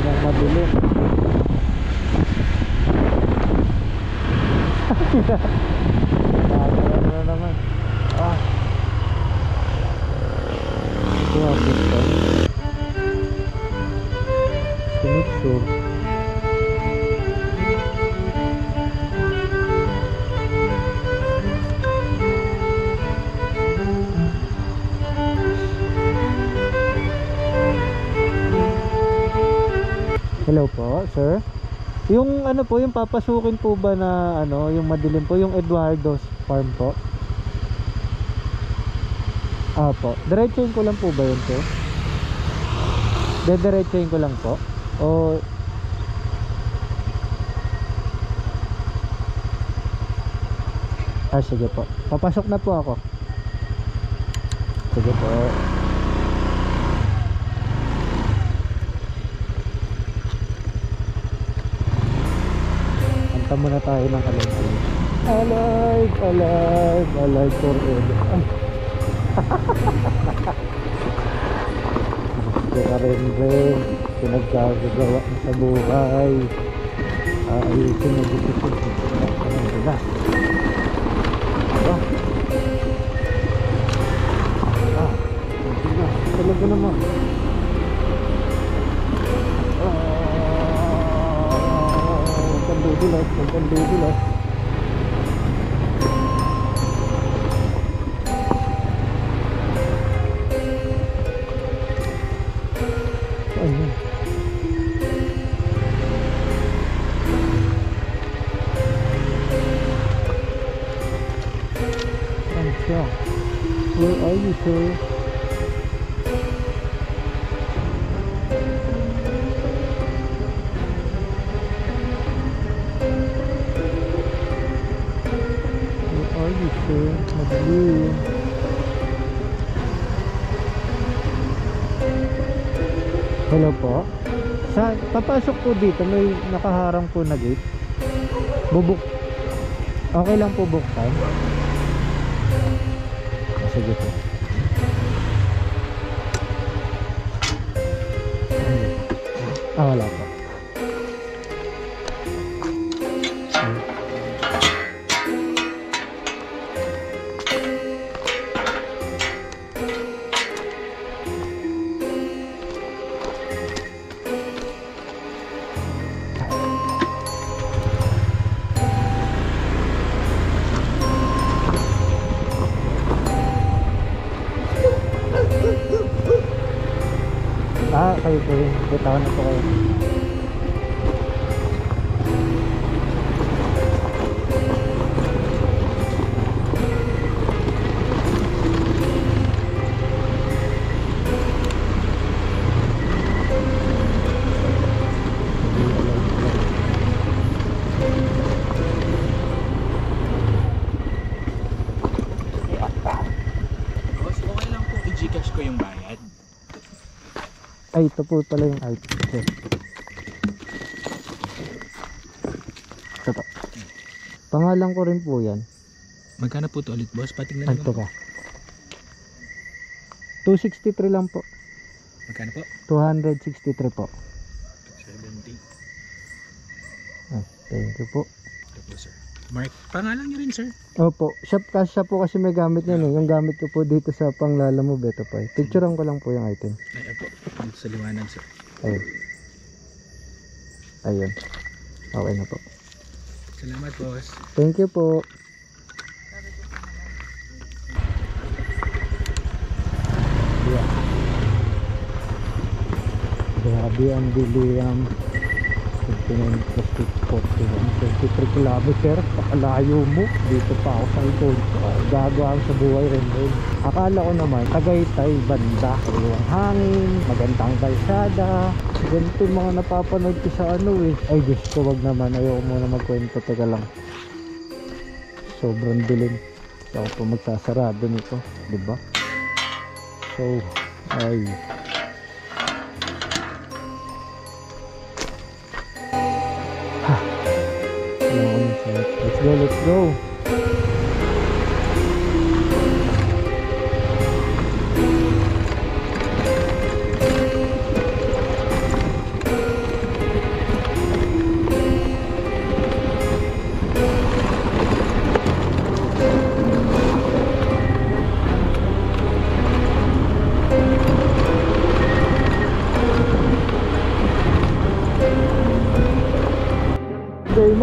mong madilim. Ano na naman. Ito ang gusto. To make sure. Hello po, sir. Yung ano po, yung papasukin po ba na ano, yung madilim po, yung Eduardo's Farm po? Po. Diretsuhin ko lang po ba yun, sir? Diretsuhin ko lang po. O sige po. Papasok na po ako. Sige po. Muna tayo ng alive. Alive forever. Gusto ka rin pinagkagagawa sa buhay. Ayusin na dito nila. Talaga naman. Magkandudulas. Ayun. Siya. Where are you, sir? Madilim. Hello po. Papasok po dito, may nakaharang po na gate. Okay lang po buksan. Sige po. Wala po. Kayo po yun. Bitawan na po kayo. Okay lang po i-Gcash ko yung bayad. Ay, ito po pala yung item. Ito po. Pangalan ko rin po yan. Magkano po ito ulit, boss? Patingnan Ito po. 263 lang po. Magkano po? 263 po. 70. Thank you po. Ito po, sir. Mark, pangalan niyo rin, sir? Opo. Siya po kasi may gamit niya. Yung gamit ko po dito sa panglala mo, Beto pa. Picturean ko lang po yung item. Ay, po. Dito sa liwanag, sir. Ayun. Okay na po. Salamat, boss. Thank you po. Grabe ang biliam. 23 kilometer, pakalayo mo. Dito pa ako sa ikon. Gagawin sa buhay rin. Akala ko naman Tagaytay banda, yung hangin, magandang kalsada. Ganito yung mga napapanood ko sa ano Ay Diyos ko, wag naman, ayoko muna magkwento. Teka lang, sobrang dilim. Ako po magsasarado nito, diba? So ay let's go.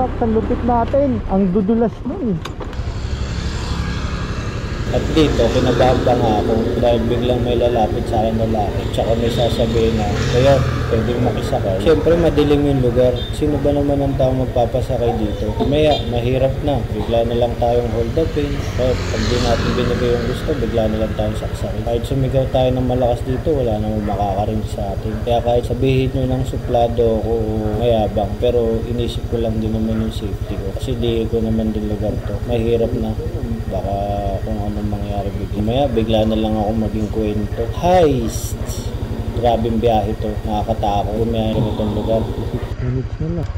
Jax, ang lupit natin. Ang dudulas nun. At dito, kinababa nga ako dahil biglang may lalapit sa akin lalaki. Tsaka may sasabihin na, kaya pwedeng makisakay. Siyempre, madilim yung lugar. Sino ba naman ang tao magpapasakay dito? Maya, mahirap na. Bigla na lang tayong hold upin. Kahit pag di natin binigay yung gusto, bigla na lang tayong saksakin. Kahit sumigaw tayo ng malakas dito, wala namang makakarinig sa atin. Kaya kahit sabihin nyo ng suplado ako mayabang, pero inisip ko lang din naman yung safety ko. Kasi di ko naman din lugar to. Mahirap na. Baka kung anong mangyari bigla. Maya, bigla na lang ako maging kwento. Heist! Grabing biyahe to. Nakakatakot. Bumiyahe kami itong lugar. 6 minutes na lang.